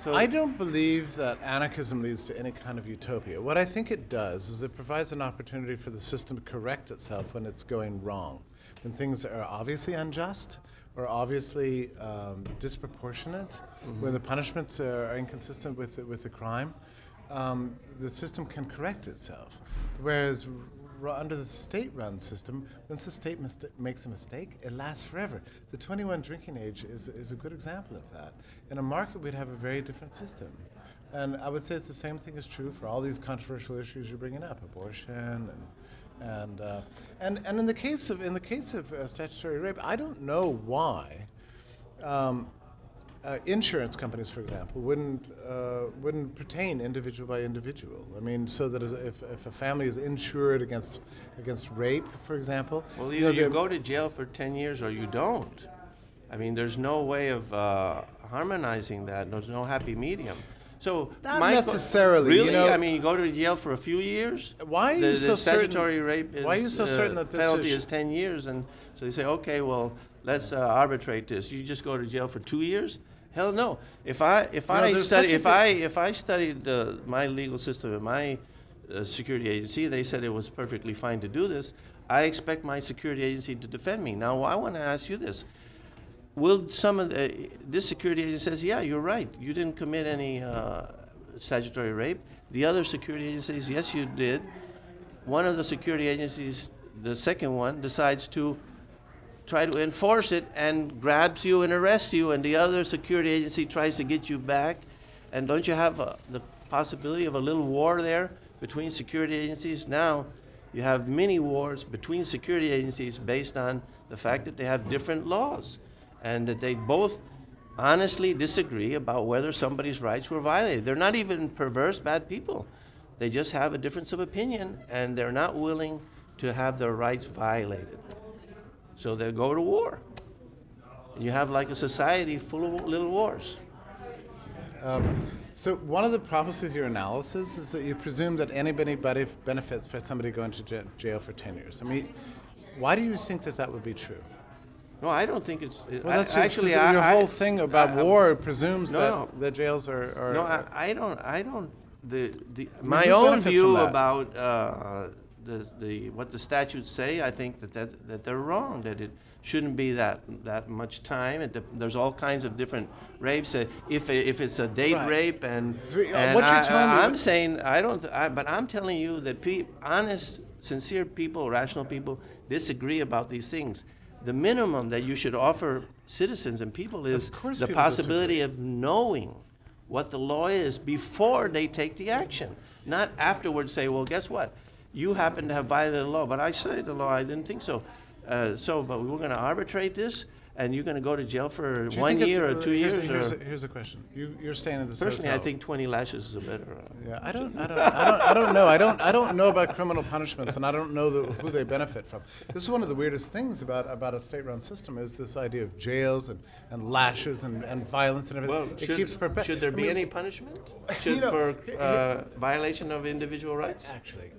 So I don't believe that anarchism leads to any kind of utopia. What I think it does is it provides an opportunity for the system to correct itself when it's going wrong, when things are obviously unjust or obviously disproportionate, when the punishments are inconsistent with the crime. The system can correct itself. Whereas under the state-run system, once the state makes a mistake, it lasts forever. The 21 drinking age is a good example of that. In a market, we'd have a very different system. And I would say it's the same thing is true for all these controversial issues you're bringing up, abortion and in the case of statutory rape, I don't know why. Insurance companies, for example, wouldn't pertain individual by individual. I mean, so that if a family is insured against rape, for example, well, either you go to jail for 10 years or you don't. I mean, there's no way of harmonizing that. There's no happy medium. So not necessarily. Really? You know, I mean, you go to jail for a few years. Why are you so certain? Statutory rape is, why are you so certain that this penalty is 10 years, and so they say, okay, well, let's arbitrate this. You just go to jail for 2 years? Hell no. If I studied my legal system at my security agency, they said it was perfectly fine to do this. I expect my security agency to defend me. Now, I want to ask you this. Will some of this security agency says, yeah, you're right. You didn't commit any statutory rape. The other security agencies, yes, you did. One of the security agencies, the second one, decides to try to enforce it and grabs you and arrests you, and the other security agency tries to get you back. And don't you have the possibility of a little war there between security agencies? Now you have many wars between security agencies based on the fact that they have different laws and that they both honestly disagree about whether somebody's rights were violated. They're not even perverse, bad people. They just have a difference of opinion, and they're not willing to have their rights violated. So they go to war. And you have like a society full of little wars. So one of the problems with your analysis is that you presume that anybody benefits for somebody going to jail for 10 years. I mean, why do you think that would be true? No, I don't think it's... Well, that's your whole thing about war presumes that jails are... No, I don't... My own view about what the statutes say, I think that they're wrong, that it shouldn't be that much time. There's all kinds of different rapes. If it's a date rape and what you're telling me, but I'm telling you that honest, sincere people, rational people disagree about these things. The minimum that you should offer citizens and people is the possibility of knowing what the law is before they take the action, not afterwards say, well, guess what? You happen to have violated the law, but I studied the law, I didn't think so. But we're going to arbitrate this, and you're going to go to jail for 1 year or 2 years? Here's a question. You're staying in this Personally, hotel. I think 20 lashes is a better... Yeah, I don't know. I don't know about criminal punishments, and I don't know who they benefit from. This is one of the weirdest things about a state-run system is this idea of jails and lashes and violence and everything. Well, should there be any punishment for violation of individual rights? Actually,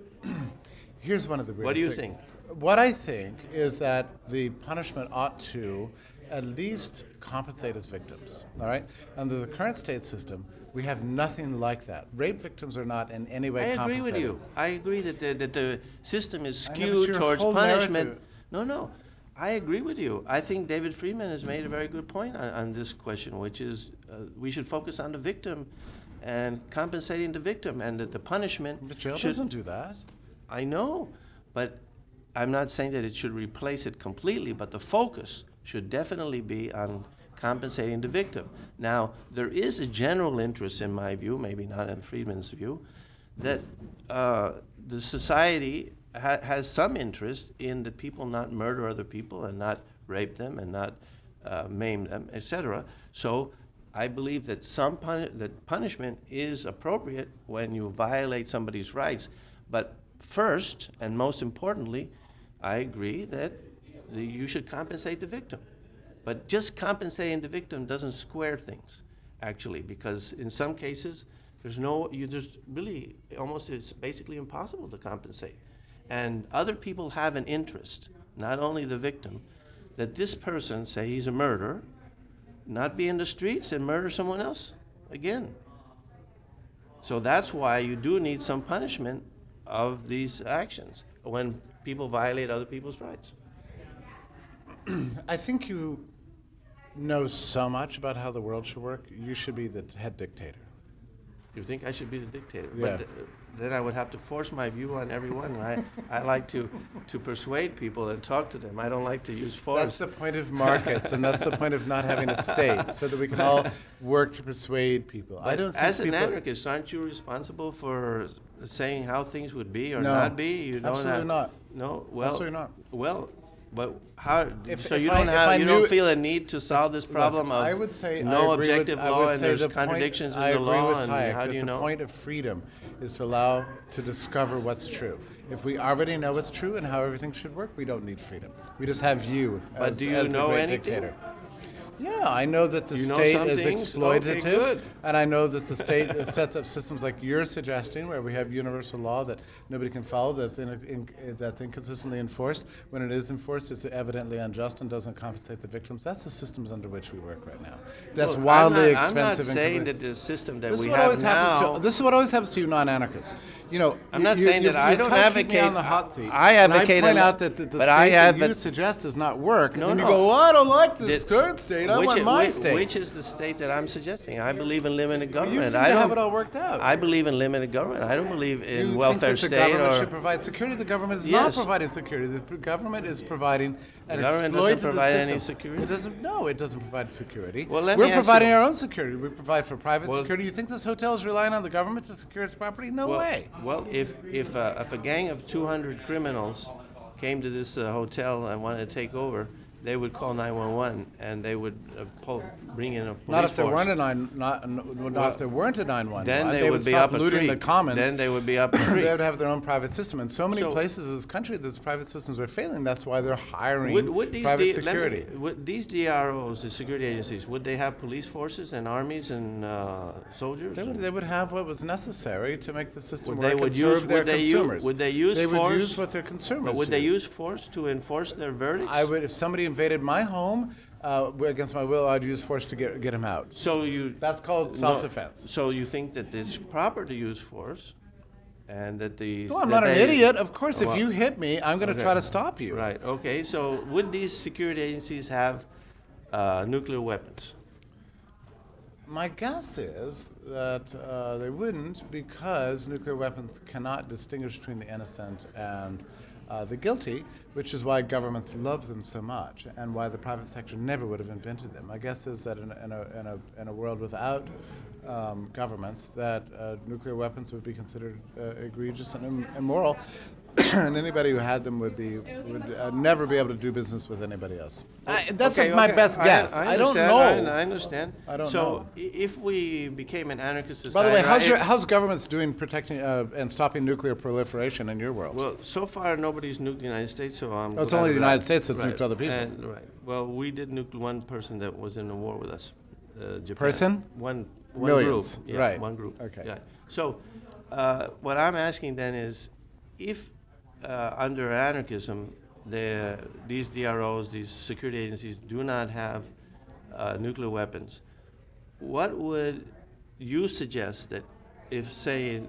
here's one of the weirdest What do you things. think? What I think is that the punishment ought to at least compensate as victims, all right? Under the current state system, we have nothing like that. Rape victims are not in any way compensated. I agree with you. I agree that the system is skewed towards punishment. No, I agree with you. I think David Friedman has made a very good point on this question, which is we should focus on the victim and compensating the victim, and that the punishment The jail doesn't do that. I know, but I'm not saying that it should replace it completely, but the focus should definitely be on compensating the victim. Now, there is a general interest, in my view, maybe not in Friedman's view, that the society has some interest in that people not murder other people and not rape them and not maim them, etc. So I believe that that punishment is appropriate when you violate somebody's rights. But first, and most importantly, I agree that you should compensate the victim. But just compensating the victim doesn't square things, actually, because in some cases, there's really almost, it's basically impossible to compensate. And other people have an interest, not only the victim, that this person, say he's a murderer, not be in the streets and murder someone else. again. So that's why you do need some punishment of these actions when people violate other people's rights. I think you know so much about how the world should work. You should be the head dictator. You think I should be the dictator? Yeah. But then I would have to force my view on everyone. I like to persuade people and talk to them. I don't like to use force. That's the point of markets, and that's the point of not having a state, so that we can all work to persuade people. But I don't think as an people anarchist, aren't you responsible for saying how things would be or No, not be? You don't absolutely have, not. No, well, Absolutely not. Well, but how? If- So if you I- don't if have, I you knew- don't feel a need to solve this problem Look, of I would say no I agree objective with, I law would and say there's the point- contradictions in I the agree law, with and Hayek how do that you know? The point of freedom is to allow to discover what's true. If we already know what's true and how everything should work, we don't need freedom. We just have you But as, do you as the know great anything? dictator. Yeah, I know that the You know state some is things? exploitative, Okay, good. and I know that the state sets up systems like you're suggesting, where we have universal law that nobody can follow, that's inconsistently enforced. When it is enforced, it's evidently unjust and doesn't compensate the victims. That's the systems under which we work right now. That's Look, wildly I'm expensive. not saying and that the system that this is we what have always happens now. to this is what always happens to you non-anarchists. You know, I'm not saying that I don't try to keep me advocate- on the hot seat. I and advocate I point a- out that the but state I that you advo- suggest does not work. No, and then no. you go, well, I don't like this Did- current state. I want my state. Which is the state that I'm suggesting? I believe in limited You government. seem to I don't have it all worked out. I believe in limited government. I don't believe in You welfare think that the state government or should provide security. The government is not Yes. providing security. The government is providing an The government doesn't exploitative provide any system. security? It doesn't. No, it doesn't provide security. Well, let me We're ask providing you- our own security. We provide for private Well- security. You think this hotel is relying on the government to secure its property? No way. Well, if a gang of 200 criminals came to this hotel and wanted to take over, they would call 911 and they would bring in a police Not if there force. weren't a not if there weren't a 911. Then they would be stop up a looting creek. the commons. Then they would be up a They creek. would have their own private system. In so many So- places in this country, those private systems are failing. That's why they're hiring Would these private D- security. would these DROs, the security agencies, would they have police forces and armies and soldiers? They would have what was necessary to make the system Would they work would and use- serve their would they u- consumers. would they use They would force? use what their consumers But would they use. use force to enforce their verdicts? I would, if somebody invaded my home against my will, I'd use force to get him out. So you. That's called no, self-defense. So you think that it's proper to use force, and that the. No, I'm that not an they- idiot. Of course, Well, if you hit me, I'm going to okay. try to stop you. Right. Okay. So would these security agencies have nuclear weapons? My guess is that they wouldn't, because nuclear weapons cannot distinguish between the innocent and the guilty, which is why governments love them so much, and why the private sector never would have invented them. My guess is that in a world without governments, that nuclear weapons would be considered egregious and immoral, and anybody who had them would never be able to do business with anybody else. That's my best guess. I don't know. I understand. I don't so know. if we became an anarchist By society, the way, right, how's governments doing protecting and stopping nuclear proliferation in your world? well, so far nobody's nuked the United States, so I'm. It's glad only the of that. United States that's nuked other people. Right. Well, we did nuke one person that was in the war with us. Japan. Person? One Millions. group. Yeah, Right. One group. Okay. Yeah. So, what I'm asking then is, if under anarchism, these DROs, these security agencies, do not have nuclear weapons, what would you suggest that if, say,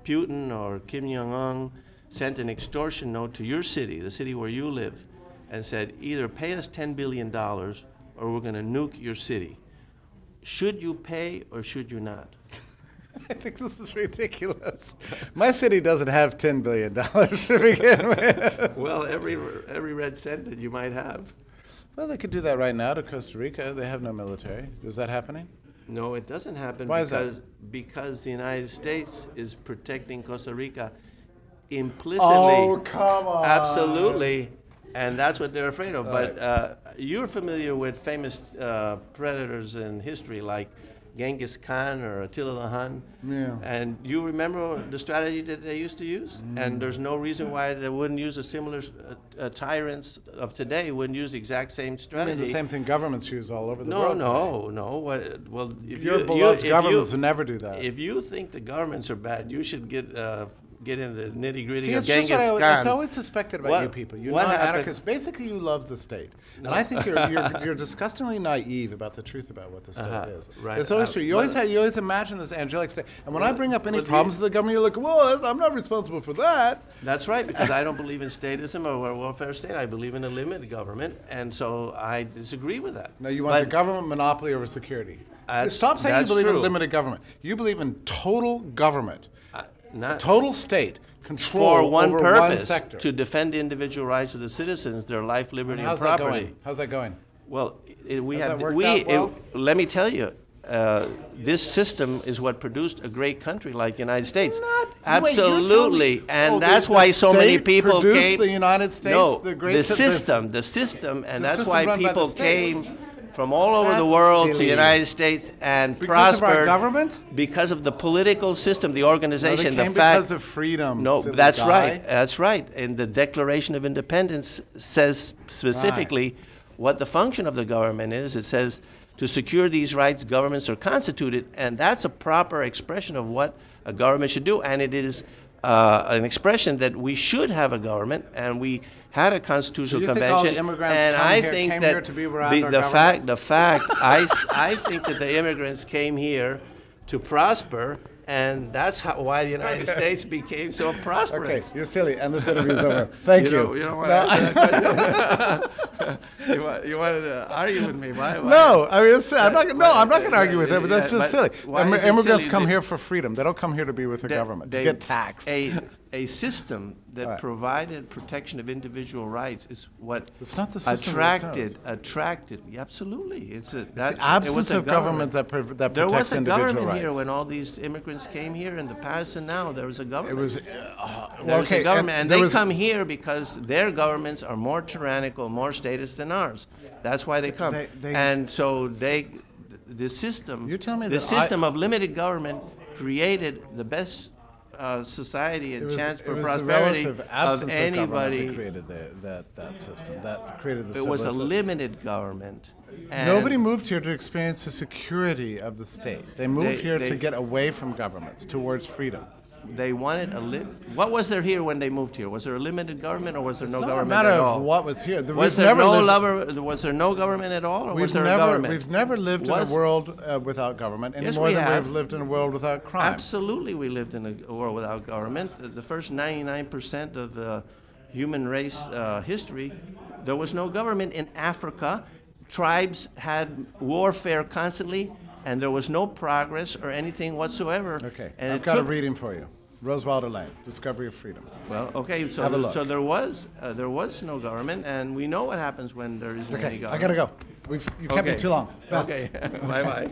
Putin or Kim Jong-un sent an extortion note to your city, the city where you live, and said, either pay us $10 billion or we're going to nuke your city? Should you pay or should you not? I think this is ridiculous. My city doesn't have $10 billion to begin with. Well, every red cent that you might have. Well, they could do that right now to Costa Rica. They have no military. Is that happening? No, it doesn't happen. Why is that? Because the United States is protecting Costa Rica implicitly. Oh, come on. Absolutely. And that's what they're afraid of. All But you're familiar with famous predators in history like Genghis Khan or Attila the Hun. Yeah. And you remember the strategy that they used to use? And there's no reason why they wouldn't use a similar, tyrants of today wouldn't use the exact same I strategy. mean, the same thing governments use all over the No, world. no. Well, if Your you, beloved if governments you, would never do that. If you think the governments are bad, you should get get in the nitty-gritty See, of it's just Genghis what Khan. it's always suspected about you people. You're what not happened- anarchists. Basically, you love the state. No. And I think you're disgustingly naive about the truth about what the state is. right. It's always true. You always imagine this angelic state. And when I bring up any problems with the government, you're like, well, I'm not responsible for that. That's right, because I don't believe in statism or a welfare state. I believe in a limited government, and so I disagree with that. No, you want the But government monopoly over security. That's- Stop saying you that's believe true. in limited government. You believe in total government, not total state control for one over purpose, one sector. to defend the individual rights of the citizens, their life, liberty, and How's that property. going? How's that going? Well, we Has have that worked out well? let me tell you, this system is what produced a great country like the United States. Absolutely, and that's why so many people came. The United States, no, the system, and the that's system why run by the people state. came from all over the That's world to the silly. United States and Because of our prospered government? because of the political system, the No, they organization, came the fact. because of freedom. No, silly that's guy. right. That's right. And the Declaration of Independence says specifically what the function of the government is. It says to secure these rights, governments are constituted, and that's a proper expression of what a government should do. And it is an expression that we should have a government, and we had a constitutional you think convention. all the immigrants and came here to be around our the fact, I think that the immigrants came here to prosper. And that's why the United States became so prosperous. Okay, you're silly, and this interview's over. Thank you. You don't want to answer that question? you wanted to argue with me? Why? No, I mean, I'm not going to argue with it, but that's just silly. why is it Immigrants silly? come here for freedom. They don't come here to be with the government, to get taxed. A system that Right. provided protection of individual rights is what It's not the system that it attracted. Yeah, absolutely, it's the absence of government that protects There was a individual government rights. here when all these immigrants came here in the past, and now there was a government. It was There was a government, and there they was- come here because their governments are more tyrannical, more statist than ours. That's why they come. And so the system, You're telling me the that system of limited government created the best society and chance for prosperity the relative of absence anybody. Of government that created that system. That created the It was a civilization. limited government. And Nobody moved here to experience the security of the state. They moved here to they- get away from governments, towards freedom. They wanted what was there here when they moved here? Was there a limited government, or was there no It's not government a matter at all? of what was here. Was there was there no government at all, or was there a government? We've never lived in a world without government any more than we've lived in a world without crime. Absolutely, we lived in a world without government. The first 99% of the human race history, there was no government in Africa. Tribes had warfare constantly, and there was no progress or anything whatsoever. Okay, and I've got a reading for you. Roosevelt Lane, Discovery of Freedom. Well, okay, so Have a look. so there was no government, and we know what happens when there isn't any Okay, government. I gotta go. You kept me too long. Beth. Okay, bye bye.